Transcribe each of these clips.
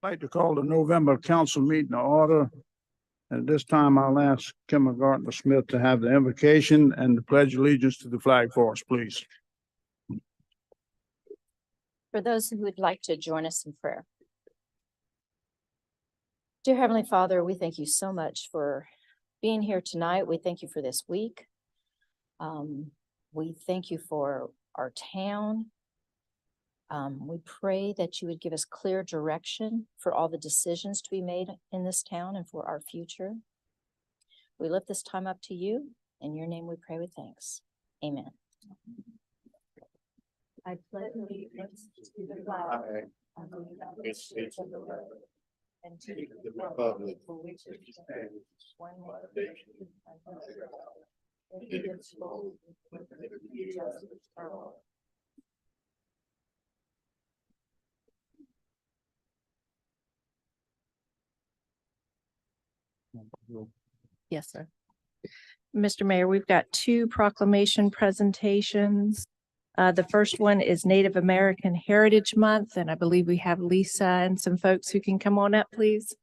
I'd like to call the November council meeting to order. At this time, I'll ask Kindergarten Smith to have the invocation and the pledge of allegiance to the flag for us, please. For those who would like to join us in prayer. Dear Heavenly Father, we thank you so much for being here tonight. We thank you for this week. We thank you for our town. We pray that you would give us clear direction for all the decisions to be made in this town and for our future. We lift this time up to you. In your name we pray with thanks. Amen. I pledge allegiance to the flag of the United States of America and to the republic for which it stands, one nation, indivisible, with liberty and justice for all. Yes, sir. Mr. Mayor, we've got two proclamation presentations. The first one is Native American Heritage Month, and I believe we have Lisa and some folks who can come on up, please.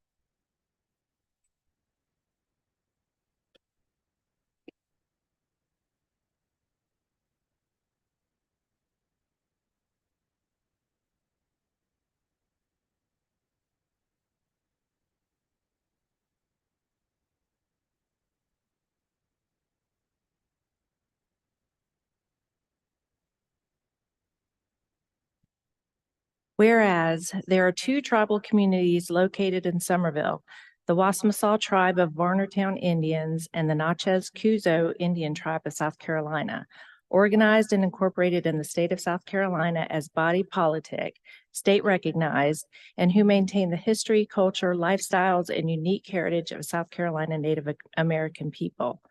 Whereas there are two tribal communities located in Summerville, the Wassamasaw Tribe of Varnertown Indians and the Natchez Kuzo Indian Tribe of South Carolina, organized and incorporated in the state of South Carolina as body politic, state recognized, and who maintain the history, culture, lifestyles, and unique heritage of South Carolina Native American people.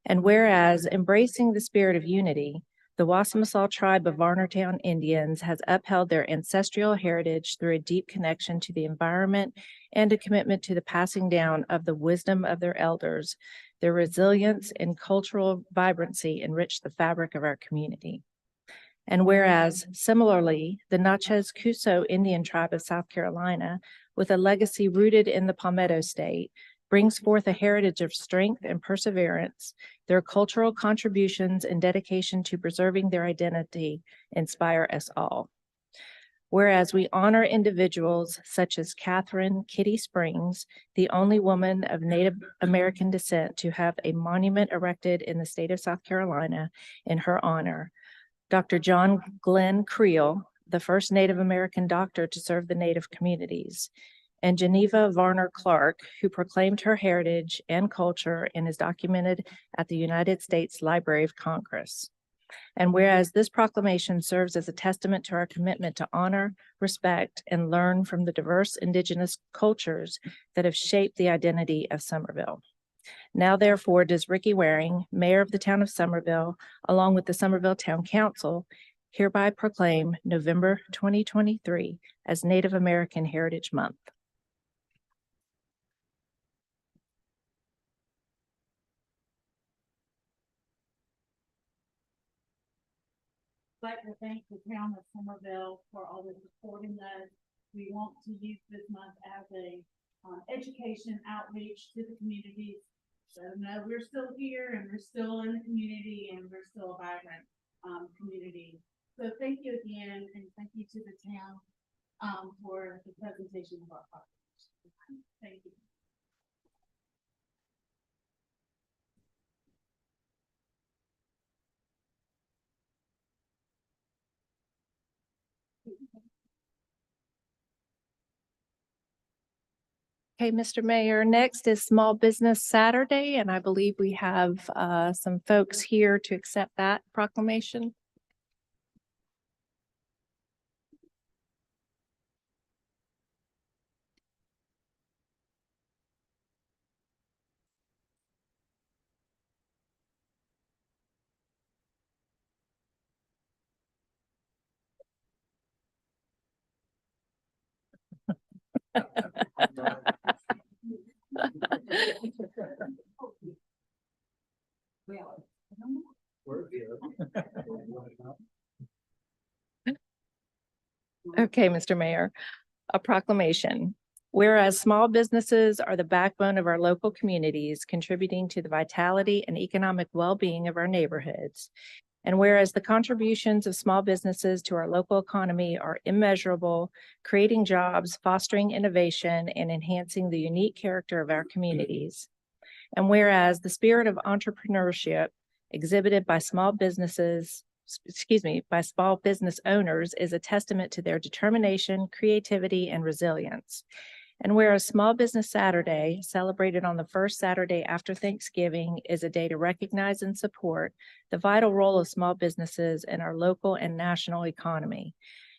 And whereas embracing the spirit of unity, the Wassamasaw Tribe of Varnertown Indians has upheld their ancestral heritage through a deep connection to the environment and a commitment to the passing down of the wisdom of their elders. Their resilience and cultural vibrancy enrich the fabric of our community. And whereas, similarly, the Natchez Kuzo Indian Tribe of South Carolina, with a legacy rooted in the Palmetto State, brings forth a heritage of strength and perseverance. Their cultural contributions and dedication to preserving their identity inspire us all. Whereas we honor individuals such as Catherine Kitty Springs, the only woman of Native American descent to have a monument erected in the state of South Carolina in her honor, Dr. John Glenn Creel, the first Native American doctor to serve the Native communities, and Geneva Varner Clark, who proclaimed her heritage and culture and is documented at the United States Library of Congress. And whereas this proclamation serves as a testament to our commitment to honor, respect, and learn from the diverse indigenous cultures that have shaped the identity of Summerville. Now, therefore, does Ricky Waring, Mayor of the Town of Summerville, along with the Summerville Town Council, hereby proclaim November 2023 as Native American Heritage Month. I'd like to thank the town of Summerville for all the supporting us. We want to use this month as a education outreach to the communities. So no, we're still here and we're still in the community and we're still a vibrant community. So thank you again, and thank you to the town for the presentation of our population. Thank you. Okay, Mr. Mayor, next is Small Business Saturday, and I believe we have some folks here to accept that proclamation. We're here. Okay, Mr. Mayor, a proclamation. Whereas small businesses are the backbone of our local communities, contributing to the vitality and economic well-being of our neighborhoods. And whereas the contributions of small businesses to our local economy are immeasurable, creating jobs, fostering innovation, and enhancing the unique character of our communities. And whereas the spirit of entrepreneurship exhibited by small business owners is a testament to their determination, creativity, and resilience. And whereas Small Business Saturday, celebrated on the first Saturday after Thanksgiving, is a day to recognize and support the vital role of small businesses in our local and national economy.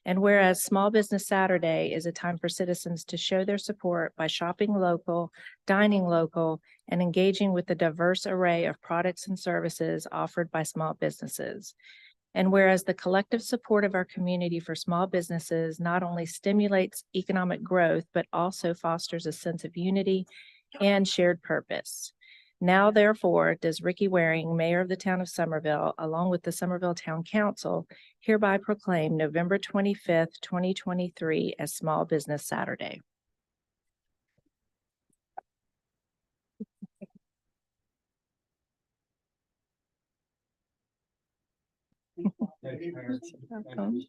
And whereas Small Business Saturday is a time for citizens to show their support by shopping local, dining local, and engaging with the diverse array of products and services offered by small businesses. And whereas the collective support of our community for small businesses not only stimulates economic growth, but also fosters a sense of unity and shared purpose. Now, therefore, does Ricky Waring, Mayor of the Town of Somerville, along with the Somerville Town Council, hereby proclaim November 25th, 2023 as Small Business Saturday. Welcome.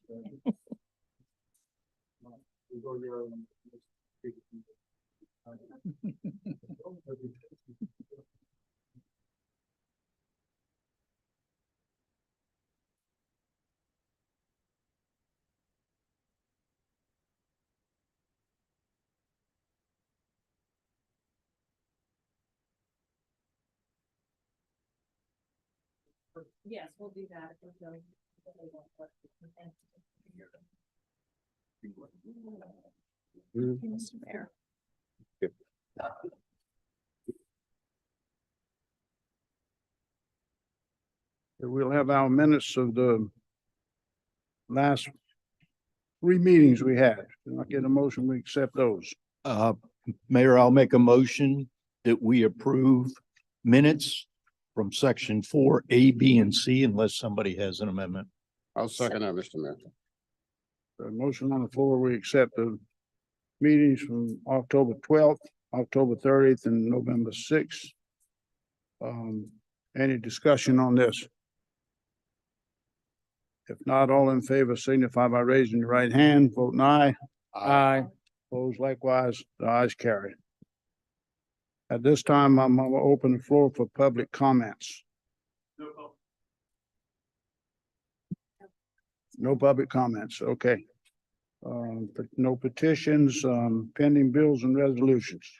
Yes, we'll do that. Mr. Mayor. We'll have our minutes of the last three meetings we had. Can I get a motion? We accept those. Mayor, I'll make a motion that we approve minutes from section 4A, B, and C unless somebody has an amendment. I'll second that, Mr. Mayor. The motion on the floor, we accept the meetings from October 12th, October 30th, and November 6th. Any discussion on this? If not, all in favor signify by raising your right hand, voting aye. Aye. Opposed likewise, the ayes carry. At this time, I'm going to open the floor for public comments. No public comments, okay. But no petitions, pending bills and resolutions.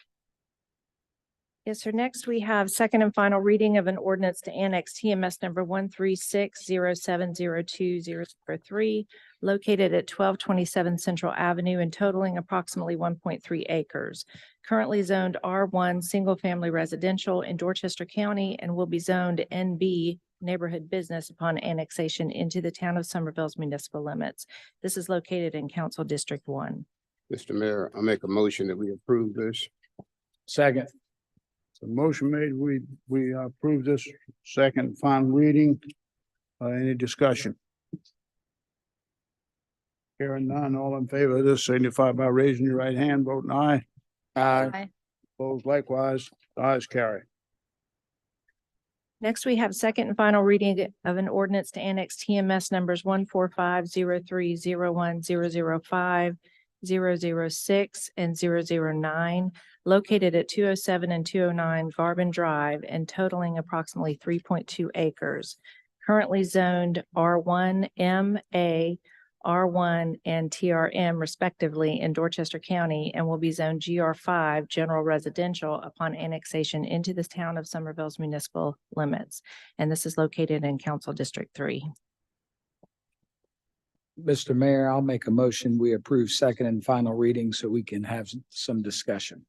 Yes, sir. Next, we have second and final reading of an ordinance to annex TMS number 136070203, located at 1227 Central Avenue and totaling approximately 1.3 acres. Currently zoned R1 Single Family Residential in Dorchester County and will be zoned NB Neighborhood Business upon annexation into the Town of Somerville's municipal limits. This is located in Council District 1. Mr. Mayor, I make a motion that we approve this. Second. So motion made, we approve this second and final reading. Any discussion? Hearing none, all in favor of this signify by raising your right hand, voting aye. Aye. Opposed likewise, the ayes carry. Next, we have second and final reading of an ordinance to annex TMS numbers 14503010005, 006, and 009, located at 207 and 209 Garbin Drive and totaling approximately 3.2 acres. Currently zoned R1 MA, R1, and TRM respectively in Dorchester County and will be zoned GR5 General Residential upon annexation into the Town of Somerville's municipal limits. And this is located in Council District 3. Mr. Mayor, I'll make a motion. We approve second and final reading so we can have some discussion.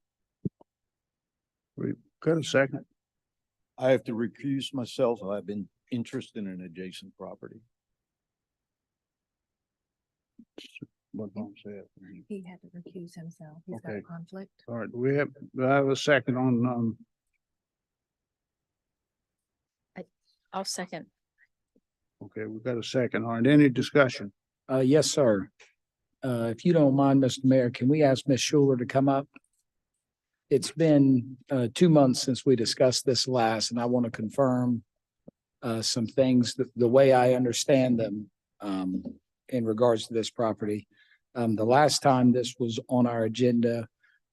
We got a second. I have to recuse myself. I've been interested in an adjacent property. What Bob said. He had to recuse himself. He's got a Okay. conflict. All right, we have a second on, I'll second. okay, we've got a second. All right, any discussion? Yes, sir. if you don't mind, Mr. Mayor, can we ask Ms. Schuler to come up? It's been 2 months since we discussed this last, and I want to confirm some things, the way I understand them in regards to this property. The last time this was on our agenda,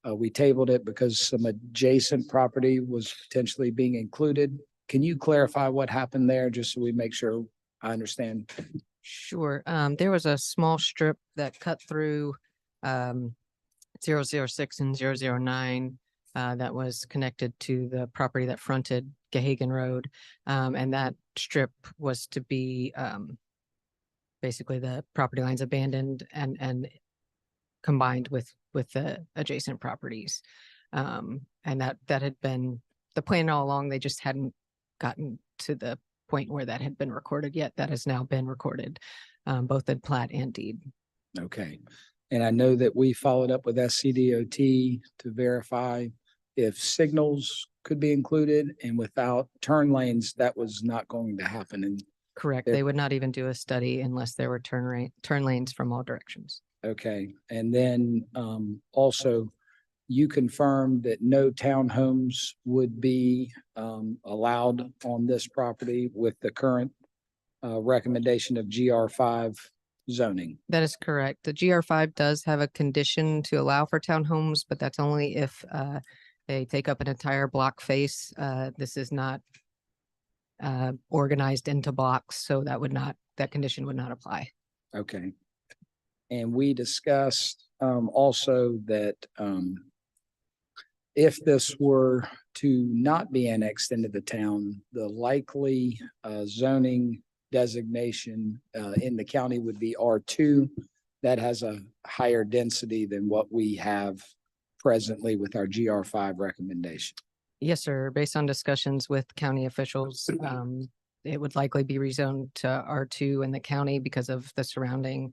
we tabled it because some adjacent property was potentially being included. Can you clarify what happened there, just so we make sure I understand? Sure. There was a small strip that cut through 006 and 009 that was connected to the property that fronted Gahagan Road. And that strip was to be basically the property lines abandoned and combined with the adjacent properties. And that had been the plan all along. They just hadn't gotten to the point where that had been recorded yet. That has now been recorded, both in plat and deed. Okay. And I know that we followed up with SCDOT to verify if signals could be included, and without turn lanes, that was not going to happen. And Correct. If- They would not even do a study unless there were turn lanes from all directions. okay, and then also you confirmed that no townhomes would be allowed on this property with the current recommendation of GR5 zoning. That is correct. The GR5 does have a condition to allow for townhomes, but that's only if they take up an entire block face. This is not organized into blocks, so that condition would not apply. Okay. And we discussed also that if this were to not be annexed into the town, the likely zoning designation in the county would be R2. That has a higher density than what we have presently with our GR5 recommendation. Yes, sir. Based on discussions with county officials, it would likely be rezoned to R2 in the county because of the surrounding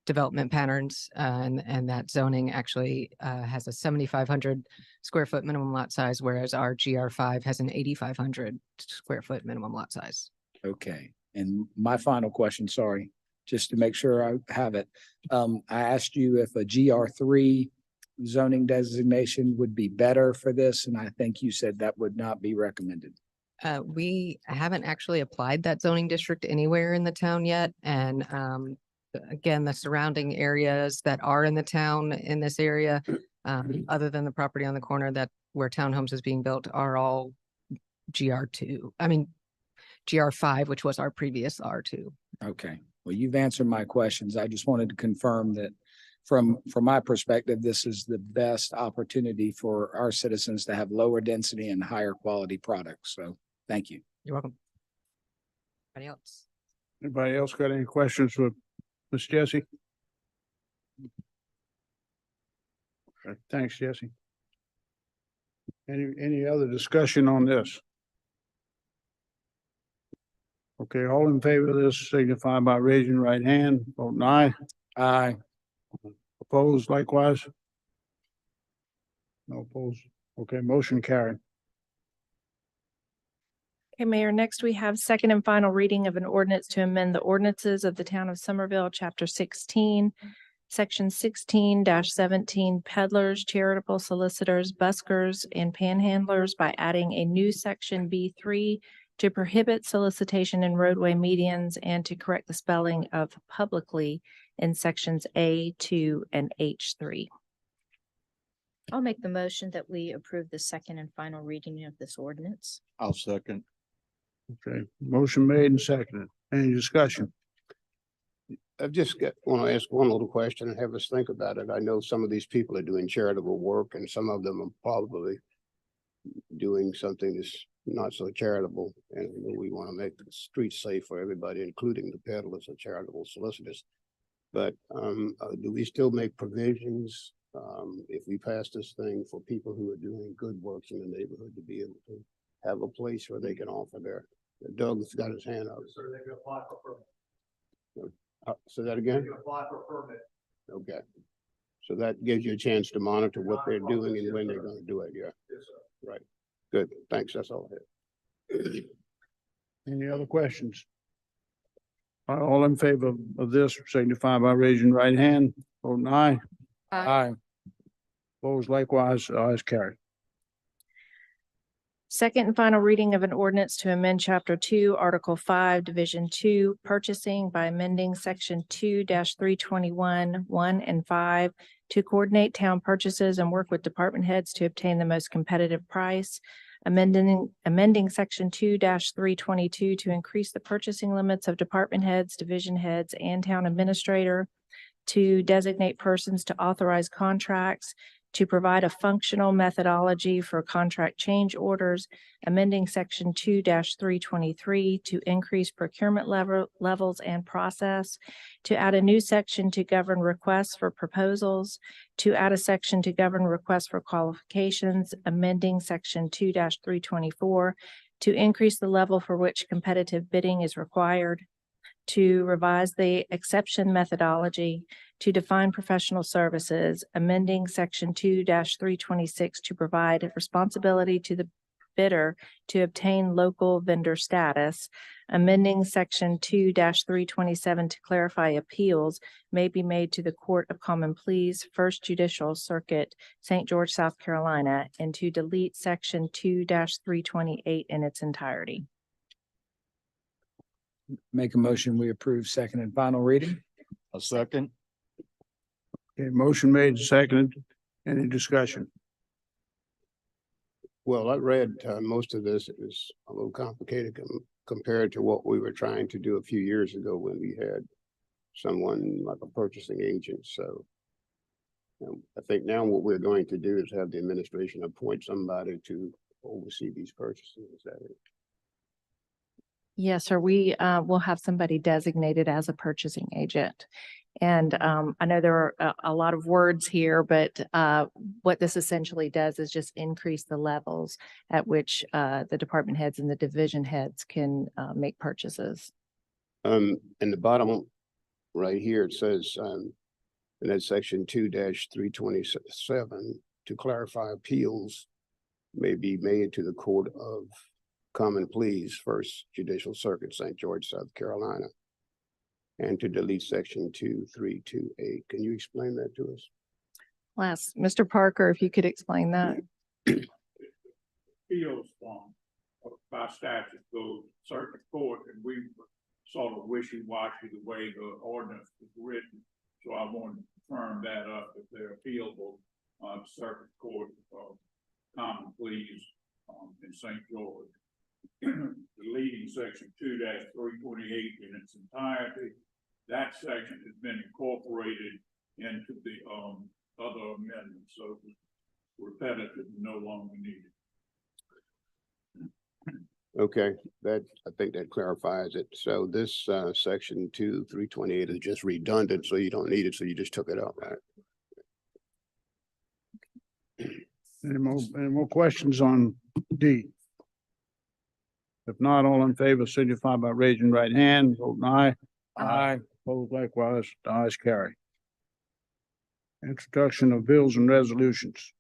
development patterns. And that zoning actually has a 7,500 square foot minimum lot size, whereas our GR5 has an 8,500 square foot minimum lot size. Okay. And my final question, sorry, just to make sure I have it. I asked you if a GR3 zoning designation would be better for this, and I think you said that would not be recommended. We haven't actually applied that zoning district anywhere in the town yet. And again, the surrounding areas that are in the town in this area, other than the property on the corner that where townhomes is being built, are all GR5, which was our previous R2. Okay, well, you've answered my questions. I just wanted to confirm that from my perspective, this is the best opportunity for our citizens to have lower density and higher quality products. So thank you. You're welcome. Anybody else? Anybody else got any questions for Ms. Jessie? Okay, thanks, Jesse. Any other discussion on this? Okay, all in favor of this signify by raising your right hand, voting aye. Aye. Opposed likewise? No opposed. Okay, motion carried. Okay, Mayor, next we have second and final reading of an ordinance to amend the ordinances of the town of Somerville, chapter 16, section 16-17, peddlers, charitable solicitors, buskers, and panhandlers by adding a new section B3 to prohibit solicitation in roadway medians and to correct the spelling of publicly in sections A2 and H3. I'll make the motion that we approve the second and final reading of this ordinance. I'll second. Okay, motion made and seconded. Any discussion? I've just want to ask one little question and have us think about it. I know some of these people are doing charitable work and some of them are probably doing something that's not so charitable. And we want to make the streets safe for everybody, including the peddlers and charitable solicitors. But do we still make provisions if we pass this thing for people who are doing good works in the neighborhood to be able to have a place where they can offer their, Doug's got his hand up. So they can apply for permit. Say that again? You apply for permit. Okay. So that gives you a chance to monitor what they're doing and when they're gonna do it, yeah. Yes, sir. Right. Good, thanks, that's all I had. Any other questions? All in favor of this signify by raising your right hand. Vote aye. Aye. Opposed likewise, the ayes carry. Second and final reading of an ordinance to amend Chapter 2, Article 5, Division 2, Purchasing by amending Section 2-321, 1 and 5 to coordinate town purchases and work with department heads to obtain the most competitive price. Amending Section 2-322 to increase the purchasing limits of department heads, division heads, and town administrator, to designate persons to authorize contracts, to provide a functional methodology for contract change orders, amending Section 2-323 to increase procurement levels and process, to add a new section to govern requests for proposals, to add a section to govern requests for qualifications, amending Section 2-324 to increase the level for which competitive bidding is required, to revise the exception methodology, to define professional services, amending Section 2-326 to provide responsibility to the bidder to obtain local vendor status, amending Section 2-327 to clarify appeals may be made to the Court of Common Pleas, First Judicial Circuit, St. George, South Carolina, and to delete Section 2-328 in its entirety. Make a motion, we approve second and final reading. A second. Okay, motion made and seconded. Any discussion? Well, I read most of this. It was a little complicated compared to what we were trying to do a few years ago when we had someone like a purchasing agent. So I think now what we're going to do is have the administration appoint somebody to oversee these purchases. Is that it? Yes, sir. We will have somebody designated as a purchasing agent. And I know there are a lot of words here, but what this essentially does is just increase the levels at which the department heads and the division heads can make purchases. In the bottom right here, it says, and that's Section 2-327, to clarify appeals may be made to the Court of Common Pleas, First Judicial Circuit, St. George, South Carolina, and to delete Section 2-328. Can you explain that to us? I'll ask Mr. Parker if you could explain that. Appeals form by statute goes circuit court, and we were sort of wishy-washy the way the ordinance was written. So I wanted to firm that up if they're appealable circuit court common pleas in St. George. Deleting Section 2-328 in its entirety. That section has been incorporated into the other amendments, so it was repetitive and no longer needed. Okay, I think that clarifies it. So this Section 2-328 is just redundant, so you don't need it, so you just took it out, right? Any more questions on D? If not, all in favor signify by raising right hand. Vote aye. Aye. Opposed likewise, the ayes carry. Introduction of bills and resolutions.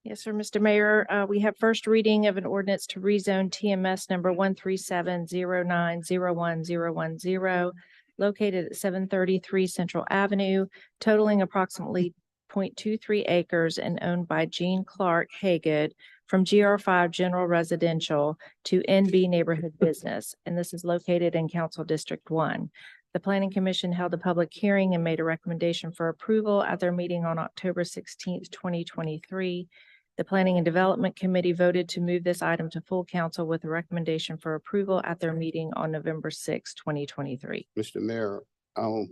Yes, sir, Mr. Mayor, we have first reading of an ordinance to rezone TMS number 13709010110 located at 733 Central Avenue, totaling approximately 0.23 acres and owned by Gene Clark Haygood from GR5 General Residential to NB Neighborhood Business, and this is located in Council District 1. The Planning Commission held a public hearing and made a recommendation for approval at their meeting on October 16th, 2023. The Planning and Development Committee voted to move this item to full council with a recommendation for approval at their meeting on November 6th, 2023. Mr. Mayor, I'll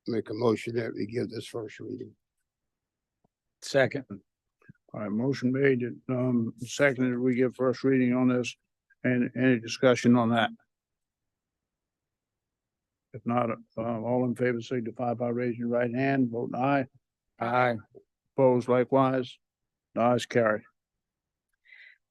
make a motion that we give this first reading. Second. All right, motion made, seconded, we give first reading on this, and any discussion on that? If not, all in favor signify by raising your right hand. Vote aye. Aye. Opposed likewise. The ayes carry.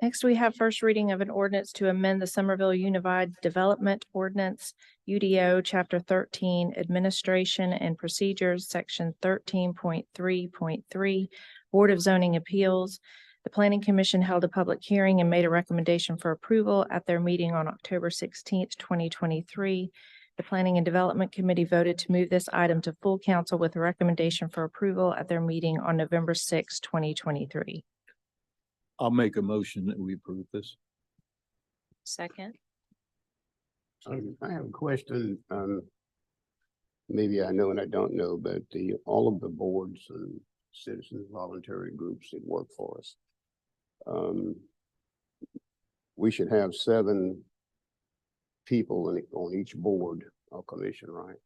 Next, we have first reading of an ordinance to amend the Somerville Unified Development Ordinance, UDO, Chapter 13, Administration and Procedures, Section 13.3.3, Board of Zoning Appeals. The Planning Commission held a public hearing and made a recommendation for approval at their meeting on October 16th, 2023. The Planning and Development Committee voted to move this item to full council with a recommendation for approval at their meeting on November 6, 2023. I'll make a motion that we approve this. Second. I have a question, maybe I know and I don't know, but all of the boards and citizens voluntary groups that work for us. We should have 7 people on each board or commission, right?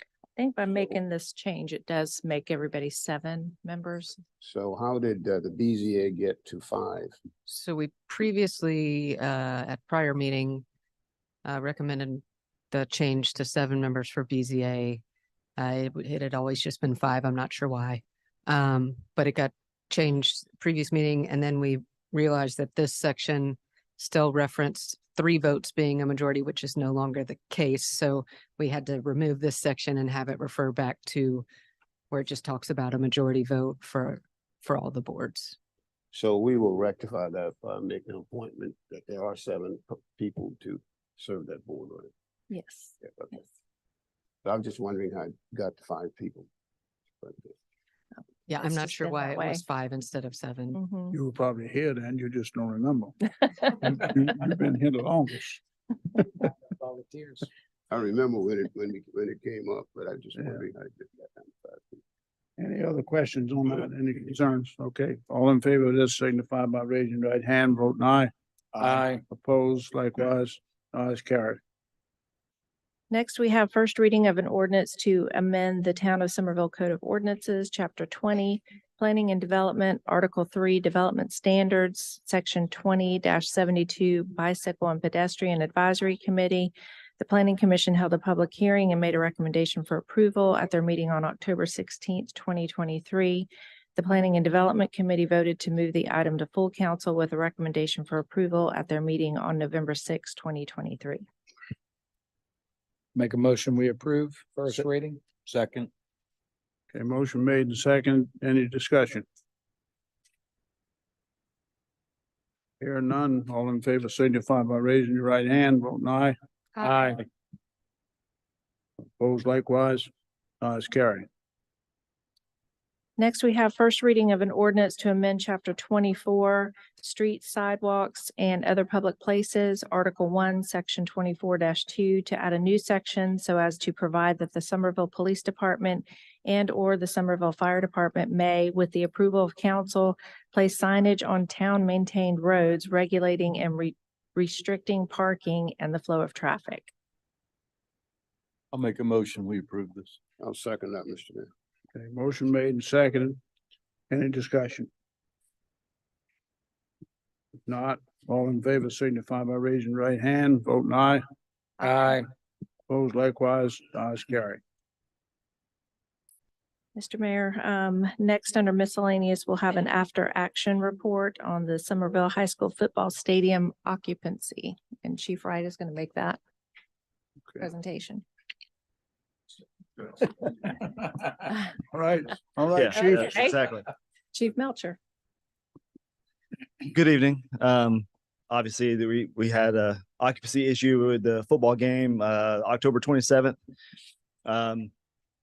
I think by making this change, it does make everybody 7 members. So how did the BZA get to 5? So we previously, at prior meeting, recommended the change to 7 members for BZA. It had always just been 5. I'm not sure why. But it got changed previous meeting, and then we realized that this section still referenced 3 votes being a majority, which is no longer the case. So we had to remove this section and have it refer back to where it just talks about a majority vote for all the boards. So we will rectify that by making an appointment that there are 7 people to serve that board, right? Yes. Yeah, okay. But I'm just wondering how it got to 5 people. But, Yeah, I'm It's not just sure been why that it way. was 5 instead of 7. Mhm. You were probably here then, you just don't remember. You've been here the longest. Volunteers. I remember when it came up, but I just Yeah. wondering how it got down to 5 people. Any other questions on that? Any concerns? Okay, all in favor of this signify by raising your right hand, vote aye. Aye. Opposed, likewise, ayes carried. Next, we have first reading of an ordinance to amend the Town of Somerville Code of Ordinances, Chapter 20, Planning and Development, Article 3, Development Standards, Section 20-72, Bicycle and Pedestrian Advisory Committee. The Planning Commission held a public hearing and made a recommendation for approval at their meeting on October 16th, 2023. The Planning and Development Committee voted to move the item to full council with a recommendation for approval at their meeting on November 6, 2023. Make a motion, we approve first reading. Second. Okay, motion made and second. Any discussion? Here none, all in favor signify by raising your right hand, vote aye. Aye. Opposed likewise, ayes carried. Next, we have first reading of an ordinance to amend Chapter 24, Streets, Sidewalks, and Other Public Places, Article 1, Section 24-2, to add a new section so as to provide that the Somerville Police Department and/or the Somerville Fire Department may, with the approval of council, place signage on town-maintained roads regulating and restricting parking and the flow of traffic. I'll make a motion, we approve this. I'll second that, Mr. Mayor. Okay, motion made and seconded. Any discussion? If not, all in favor signify by raising your right hand, vote aye. Aye. Opposed likewise, ayes carried. Mr. Mayor, next under miscellaneous, we'll have an after-action report on the Somerville High School football stadium occupancy. And Chief Wright is going to make that presentation. All right, chief. Okay. Exactly. Chief Melcher. Good evening. Obviously we had a occupancy issue with the football game, October 27th.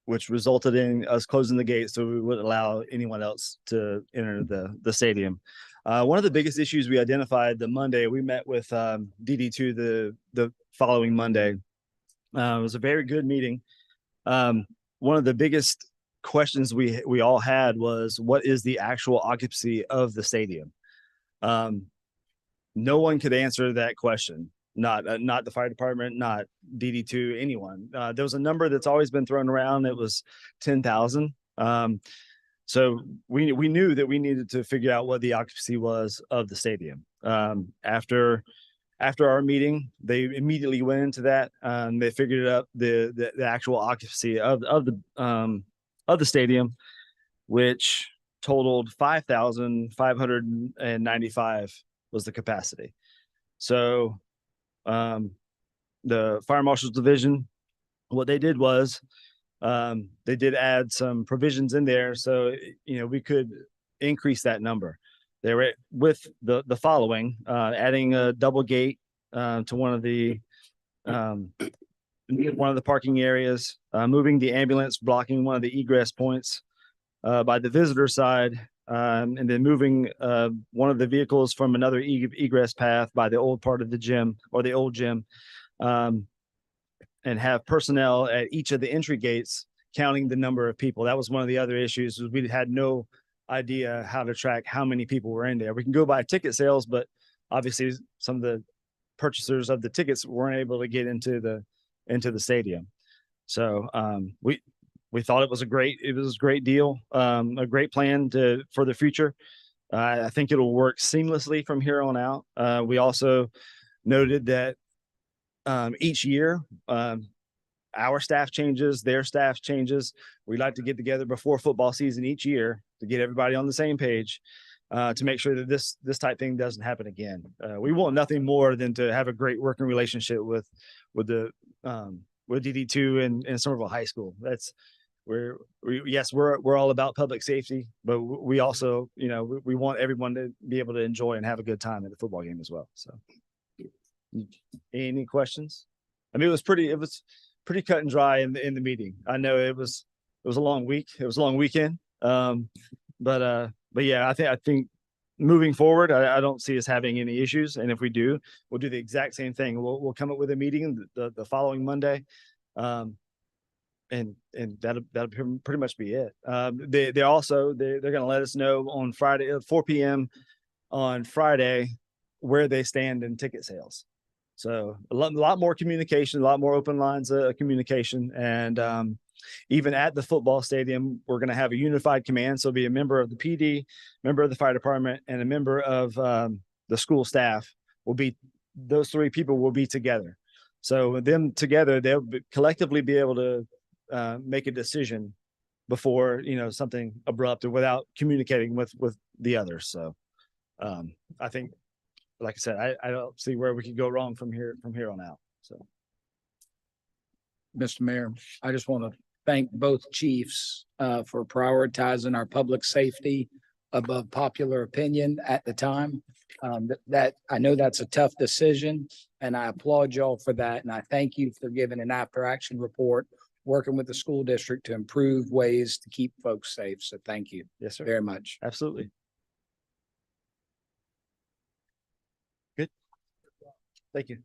Which resulted in us closing the gate so we wouldn't allow anyone else to enter the stadium. One of the biggest issues we identified the Monday, we met with DD2 the following Monday. It was a very good meeting. One of the biggest questions we all had was, what is the actual occupancy of the stadium? No one could answer that question. Not the fire department, not DD2, anyone. There was a number that's always been thrown around. It was 10,000. So we knew that we needed to figure out what the occupancy was of the stadium. After our meeting, they immediately went into that. They figured out the actual occupancy of the stadium, which totaled 5,595 was the capacity. So the Fire Marshal's Division, what they did was they did add some provisions in there so we could increase that number. They were with the following, adding a double gate to one of the one of the parking areas, moving the ambulance, blocking one of the egress points by the visitor side, and then moving one of the vehicles from another egress path by the old part of the gym or the old gym, and have personnel at each of the entry gates counting the number of people. That was one of the other issues, was we had no idea how to track how many people were in there. We can go by ticket sales, but obviously some of the purchasers of the tickets weren't able to get into the stadium. So we thought it was a great deal, a great plan for the future. I think it'll work seamlessly from here on out. We also noted that each year, our staff changes, their staff changes. We like to get together before football season each year to get everybody on the same page, to make sure that this type thing doesn't happen again. We want nothing more than to have a great working relationship with DD2 and Somerville High School. We're all about public safety, but we also, we want everyone to be able to enjoy and have a good time at the football game as well. So, any questions? I mean, it was pretty cut and dry in the meeting. I know it was a long week. It was a long weekend. But yeah, I think moving forward, I don't see us having any issues. And if we do, we'll do the exact same thing. We'll come up with a meeting the following Monday. And that'll pretty much be it. They're going to let us know on Friday at 4 p.m. on Friday where they stand in ticket sales. So a lot more communication, a lot more open lines of communication. And even at the football stadium, we're going to have a unified command. So be a member of the PD, member of the fire department, and a member of the school staff. Those three people will be together. So them together, they'll collectively be able to make a decision before, something abrupt or without communicating with the others. So I think, like I said, I don't see where we could go wrong from here on out. So, Mr. Mayor, I just want to thank both chiefs for prioritizing our public safety above popular opinion at the time. That I know that's a tough decision, and I applaud y'all for that. And I thank you for giving an after action report, working with the school district to improve ways to keep folks safe. So thank you. Yes, sir. Very much. Absolutely. Good. Thank you.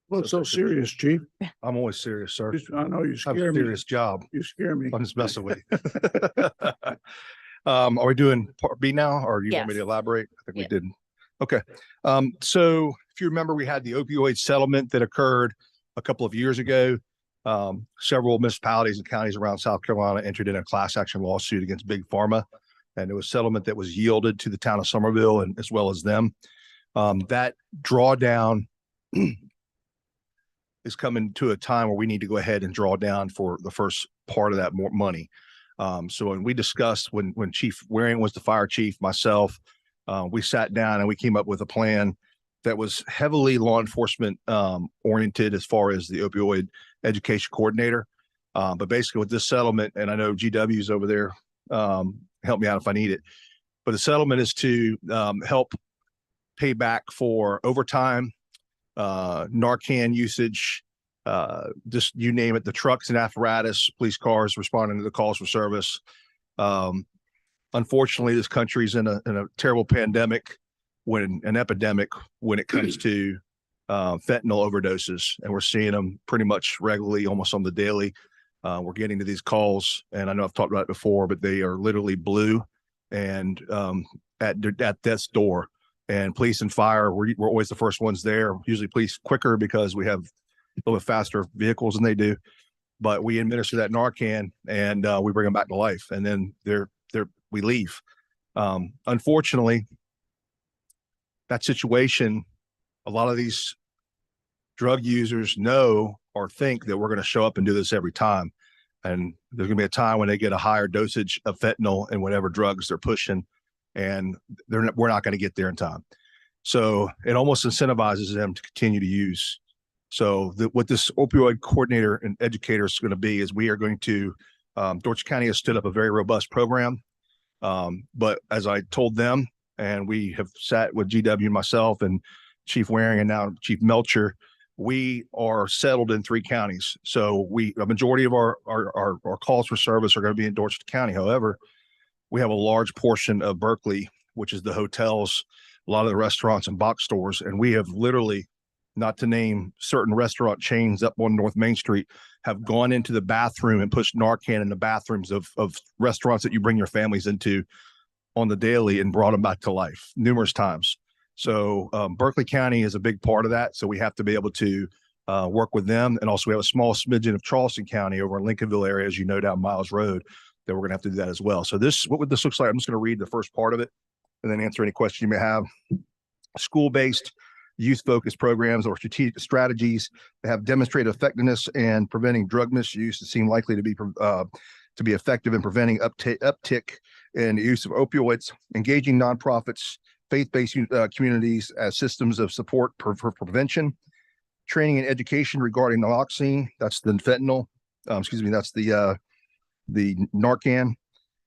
What's so serious, Chief? I'm always serious, sir. I know you I have a scare me. serious job. You scare me. I'm just messing with you. Are we doing part B now, or do you want me to Yes. elaborate? I think we Yes. did. Okay. So if you remember, we had the opioid settlement that occurred a couple of years ago. Several municipalities and counties around South Carolina entered in a class action lawsuit against Big Pharma. And it was settlement that was yielded to the town of Somerville and as well as them. That drawdown is coming to a time where we need to go ahead and draw down for the first part of that more money. So when we discussed, when Chief Waring was the fire chief, myself, we sat down and we came up with a plan that was heavily law enforcement oriented as far as the opioid education coordinator. But basically with this settlement, and I know GW's over there, help me out if I need it, but the settlement is to help pay back for overtime, Narcan usage, just you name it, the trucks and apparatus, police cars responding to the calls for service. Unfortunately, this country's in a terrible pandemic, an epidemic when it comes to fentanyl overdoses, and we're seeing them pretty much regularly, almost on the daily. We're getting to these calls, and I know I've talked about it before, but they are literally blue and at death's door. And police and fire, we're always the first ones there. Usually police quicker because we have a little bit faster vehicles than they do. But we administer that Narcan and we bring them back to life, and then we leave. Unfortunately, that situation, a lot of these drug users know or think that we're going to show up and do this every time. And there's going to be a time when they get a higher dosage of fentanyl and whatever drugs they're pushing, and we're not going to get there in time. So it almost incentivizes them to continue to use. So what this opioid coordinator and educator is going to be is we are going to, Dorchester County has stood up a very robust program. But as I told them, and we have sat with GW, myself and Chief Waring and now Chief Melcher, we are settled in 3 counties. So a majority of our calls for service are going to be in Dorchester County. However, we have a large portion of Berkeley, which is the hotels, a lot of the restaurants and box stores. And we have literally, not to name certain restaurant chains up on North Main Street, have gone into the bathroom and pushed Narcan in the bathrooms of restaurants that you bring your families into on the daily and brought them back to life numerous times. So Berkeley County is a big part of that. So we have to be able to work with them. And also we have a small smidgen of Charleston County over in Lincolnville area, as you know, down Miles Road, that we're going to have to do that as well. So what this looks like, I'm just going to read the first part of it and then answer any questions you may have. School-based youth-focused programs or strategic strategies that have demonstrated effectiveness in preventing drug misuse that seem likely to be effective in preventing uptick in the use of opioids, engaging nonprofits, faith-based communities as systems of support for prevention, training and education regarding naloxone, that's the fentanyl, that's the Narcan,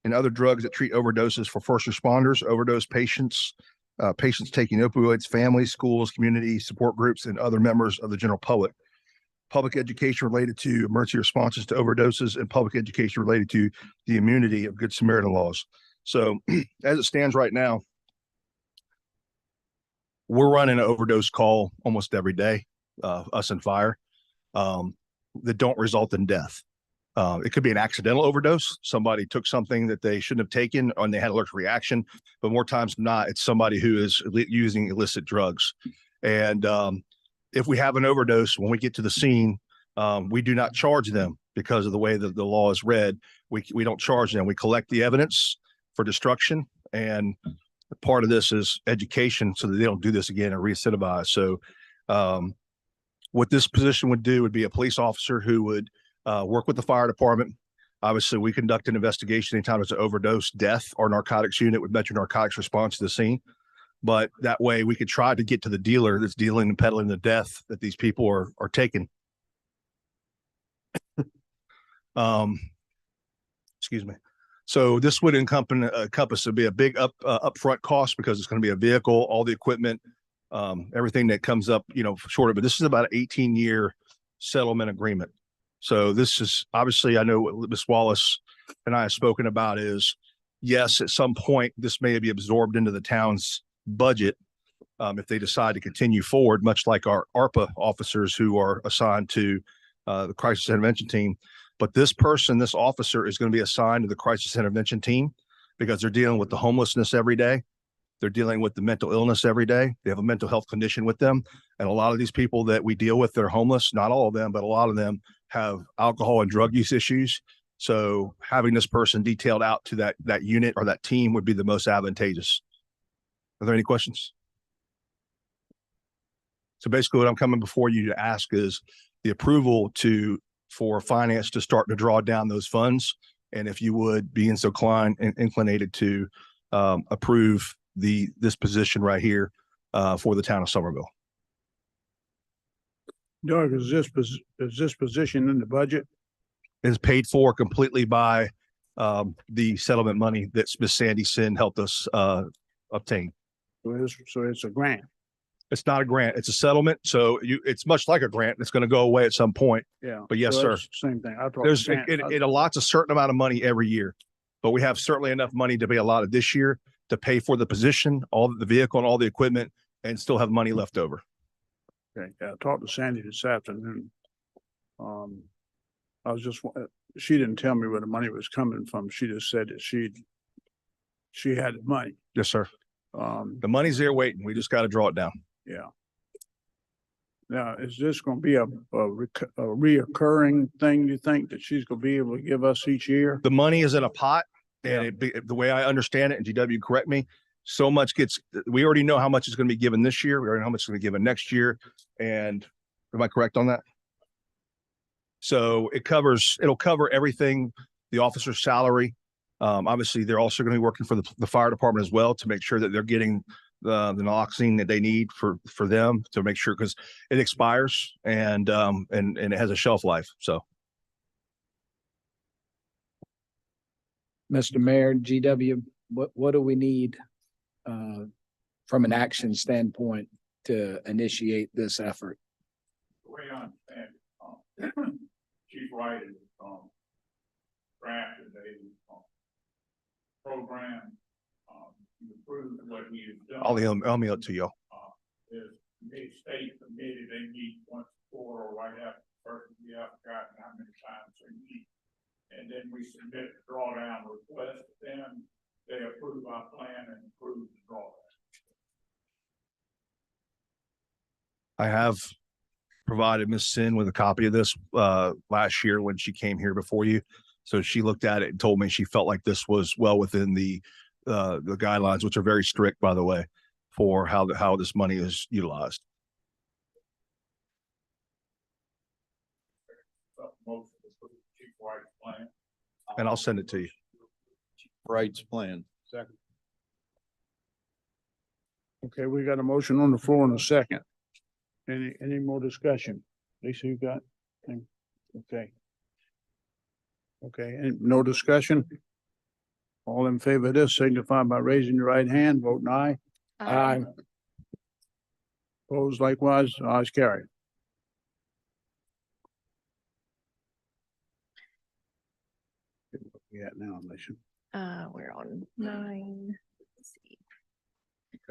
and other drugs that treat overdoses for first responders, overdose patients, patients taking opioids, families, schools, community support groups, and other members of the general public. Public education related to emergency responses to overdoses, and public education related to the immunity of Good Samaritan laws. So as it stands right now, we're running an overdose call almost every day, us and fire, that don't result in death. It could be an accidental overdose. Somebody took something that they shouldn't have taken and they had an allergic reaction, but more times than not, it's somebody who is using illicit drugs. And if we have an overdose, when we get to the scene, we do not charge them because of the way that the law is read. We don't charge them. We collect the evidence for destruction, and part of this is education so that they don't do this again and re-incentivize. So what this position would do would be a police officer who would work with the fire department. Obviously, we conduct an investigation anytime it's an overdose, death, or narcotics unit with Metro Narcotics response to the scene. But that way we could try to get to the dealer that's dealing and peddling the death that these people are taking. Excuse me. So this would encompass would be a big upfront cost because it's going to be a vehicle, all the equipment, everything that comes up, short of it. But this is about an 18-year settlement agreement. So this is obviously, I know what Ms. Wallace and I have spoken about is, yes, at some point this may be absorbed into the town's budget if they decide to continue forward, much like our ARPA officers who are assigned to the crisis intervention team. But this officer is going to be assigned to the crisis intervention team because they're dealing with the homelessness every day. They're dealing with the mental illness every day. They have a mental health condition with them. And a lot of these people that we deal with that are homeless, not all of them, but a lot of them have alcohol and drug use issues. So having this person detailed out to that unit or that team would be the most advantageous. Are there any questions? So basically what I'm coming before you to ask is the approval for finance to start to draw down those funds. And if you would be so inclinated to approve this position right here for the town of Somerville. Doug, is this position in the budget? It is paid for completely by the settlement money that Ms. Sandy Sin helped us obtain. So it's a grant. It's not a grant, it's a settlement. So it's much like a grant. It's going to go away at some point. Yeah. But yes, So sir. that's the same thing. I thought. It allots a certain amount of money every year, but we have certainly enough money to be allotted this year to pay for the position, all the vehicle and all the equipment, and still have money left over. Okay, yeah, I talked to Sandy this afternoon. She didn't tell me where the money was coming from. She just said that she had the money. Yes, sir. The money's there waiting. We just got to draw it down. Yeah. Now, is this going to be a reoccurring thing, you think, that she's going to be able to give us each year? The money is in a pot, and the way I understand it, and GW, correct me, we already know how much is going to be given this year. We already know how much is going to be given next year. And am I correct on that? So it'll cover everything, the officer's salary. Obviously, they're also going to be working for the fire department as well to make sure that they're getting the naloxone that they need for them to make sure, because it expires and it has a shelf life. So. Mr. Mayor, GW, what do we need from an action standpoint to initiate this effort? The way I understand it, Chief Wright has, drafted a, program, to improve what he has done. I'll mail it to y'all. Is state committee, they meet once a quarter or right after the first, we have forgotten how many times they meet. And then we submit the drawdown request, then they approve our plan and approve the drawdown. I have provided Ms. Sin with a copy of this last year when she came here before you. So she looked at it and told me she felt like this was well within the guidelines, which are very strict, by the way, for how this money is utilized. Most of the Chief Wright's plan. And I'll send it to you. Wright's plan. Second. Okay, we got a motion on the floor in a second. Any more discussion? Lisa, you got? anything? Okay. Okay, and no discussion? All in favor of this signify by raising your right hand, voting aye. Aye. Opposed likewise, ayes carried. Yeah, now, Lisa. We're on 9. Let's see.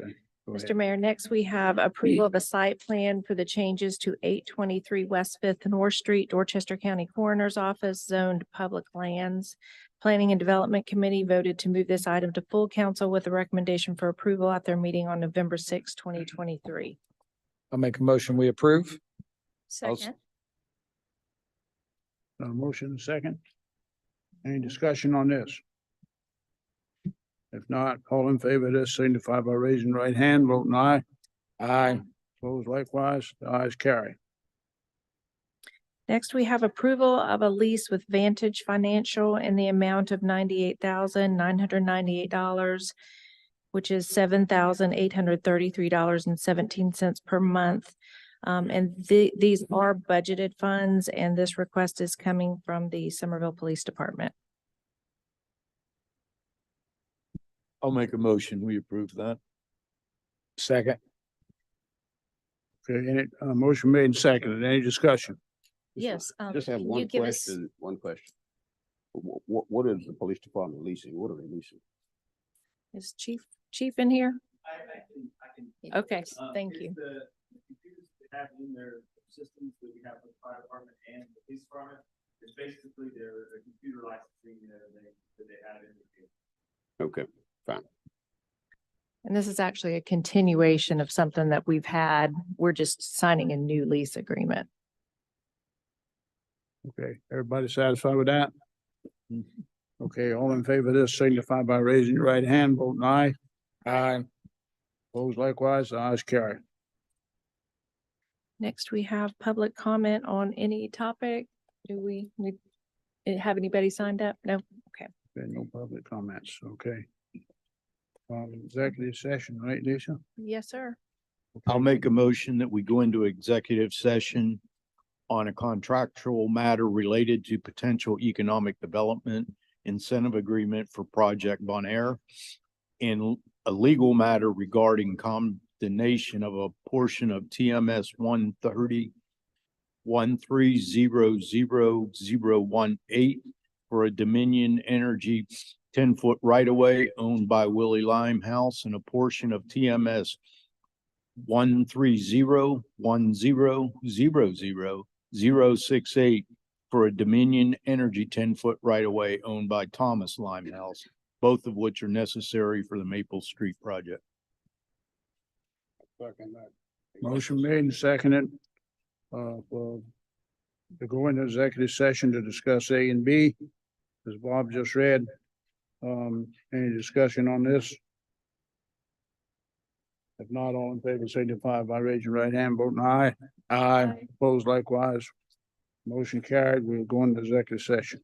Okay. Go Mr. ahead. Mayor, next we have approval of a site plan for the changes to 823 West Fifth North Street, Dorchester County Coroner's Office, zoned public lands. Planning and Development Committee voted to move this item to full council with a recommendation for approval at their meeting on November 6, 2023. I'll make a motion, we approve. Second. Motion second. Any discussion on this? If not, all in favor of this signify by raising your right hand, voting aye. Aye. Opposed likewise, the ayes carry. Next, we have approval of a lease with Vantage Financial in the amount of $98,998, which is $7,833.17 per month. And these are budgeted funds, and this request is coming from the Somerville Police Department. I'll make a motion. We approve that. Second. Okay, any, motion made and seconded. Any discussion? Yes. Just have can one you give us- question, What is the police department leasing? What are they leasing? Is Chief in here? I can. Okay, thank you. The computers they have in their systems that we have for the fire department and the police department, it's basically their computer licensing that they add in. Okay, fine. And this is actually a continuation of something that we've had. We're just signing a new lease agreement. Okay, everybody satisfied with that? Okay, all in favor of this signify by raising your right hand, voting aye. Aye. Opposed likewise, the ayes carry. Next, we have public comment on any topic. Do we have anybody signed up? No? Okay. Okay, no public comments, okay. Executive session, right, Lisa? Yes, sir. I'll make a motion that we go into executive session on a contractual matter related to potential economic development incentive agreement for Project Bon Air and a legal matter regarding condemnation of a portion of TMS 130-130-018 for a Dominion Energy 10-foot right-of-way owned by Willie Limehouse and a portion of TMS 130-100-068 for a Dominion Energy 10-foot right-of-way owned by Thomas Limehouse, both of which are necessary for the Maple Street project. Motion made and seconded. To go into executive session to discuss A and B, as Bob just read. Any discussion on this? If not, all in favor signify by raising your right hand, voting aye. Aye. Opposed likewise. Motion carried. We'll go into executive session.